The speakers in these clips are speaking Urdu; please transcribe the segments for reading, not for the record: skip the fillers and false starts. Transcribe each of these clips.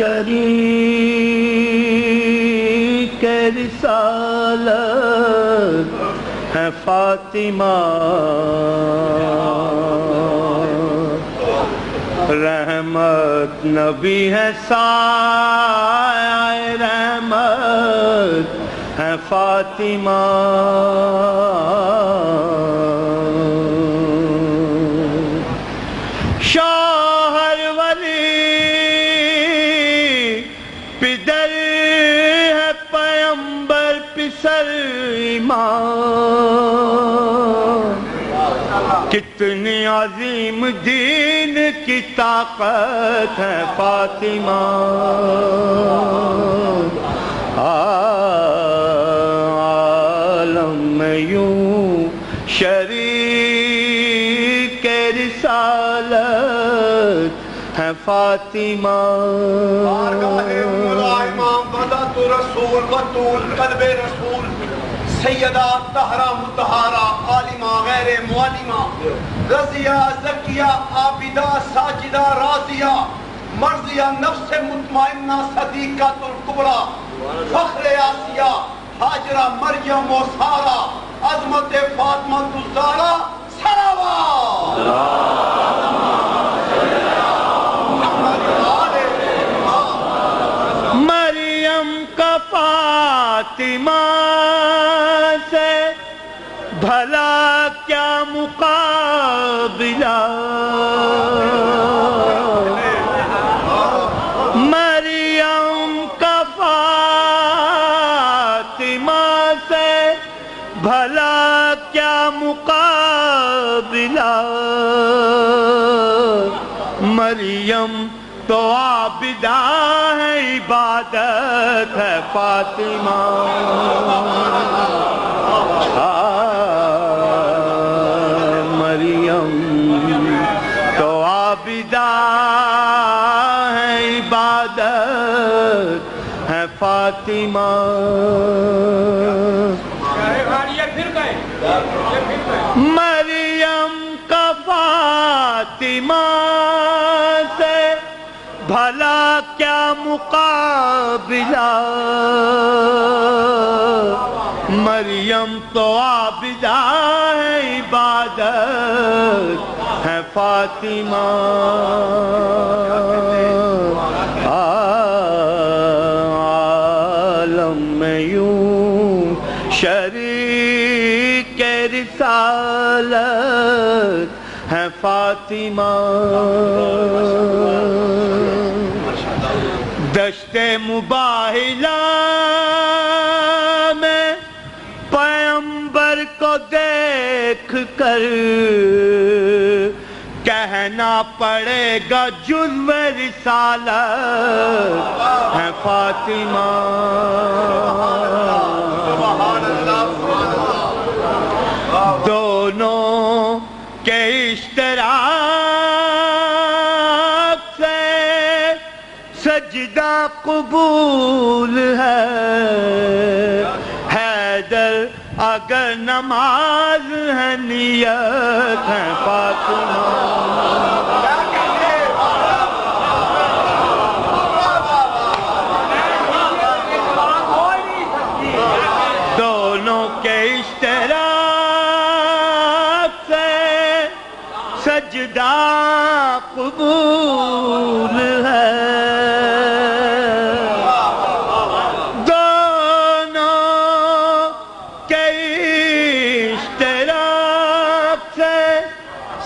شریک رسالت ہے فاطمہ، رحمت نبی ہے سایہ رحمت ہے فاطمہ، شوہر ولی پدر ہے پیمبر پسر امام، کتنی عظیم دین کی طاقت ہے فاطمہ، عالم میں یوں شریک رسالت ہے فاطمہ، بارگاہ مولا امام بدات رسول بطول قلب رسول سیدہ طہرہ مطہرہ عالمہ غیر معلمہ، رضیہ زکیہ عابدہ ساجدہ راضیہ، مرضیہ نفس مطمئنہ صدیقہ الکبریٰ، فخر آسیہ حاجرہ مریم و سارہ، عظمت فاطمہ الزہرا صلوات مریم کا فاطمہ سے بھلا کیا مقابلہ، مریم کا فاطمہ سے بھلا کیا مقابلہ، مریم تو عابدہ ہے عبادت ہے فاطمہ، مریم تو عابدہ ہے عبادت ہے فاطمہ، مریم کا فاطمہ سے بھلا کیا مقابلہ، مریم تو عابدہ ہے عبادت ہے فاطمہ، عالم میں یوں شریک رسالت ہے فاطمہ، دشت مباہلہ میں پیمبر کو دیکھ کر کہنا پڑے گا جزو رسالت ہے فاطمہ، دونوں کے اشتراک سے سجدہ قبول ہے، حیدر اگر نماز ہے نیت ہے فاطمہ، دونوں کے اشتراک سے سجدہ قبول ہے،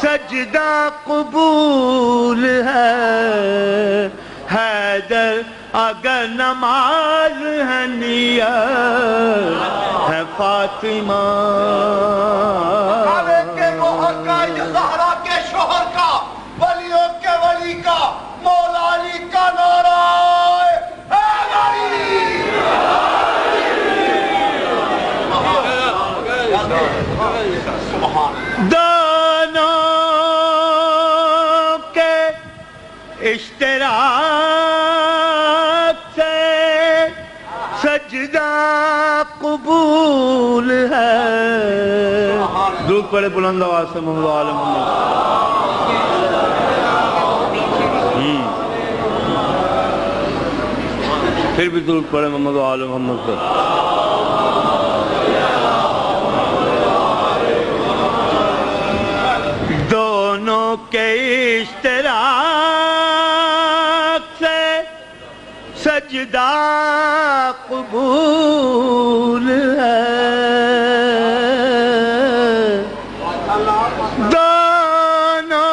سجدہ قبول ہے، حیدر اگر نماز ہے نیت ہے فاطمہ، کعبے کے گوہر کا زہرا کے شوہر کا ولیوں کے ولی کا مولا علی کا نعرہ اشتراک سے سجدہ قبول ہے، درود پڑھے بلند آواز سے محمد عالم پھر بھی درود پڑھیں محمد و آل محمد پر. دونوں کے اشتراک سے سجدہ قبول ہے. دونوں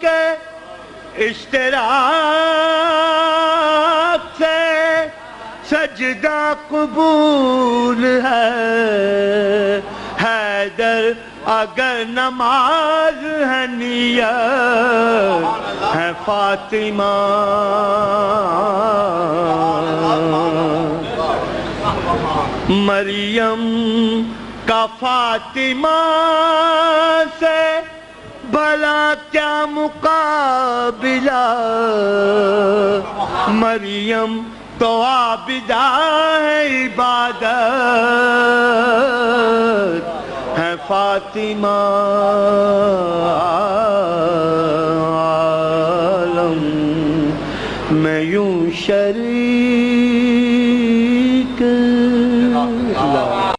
کے اشتراک سے سجدہ قبول ہے. حیدر اگر نماز ہے نیت ہے فاطمہ. مریم کا فاطمہ سے بھلا کیا مقابلہ. مریم تو عابدہ ہے عبادت ہے فاطمہ. عالم میں یوں شریک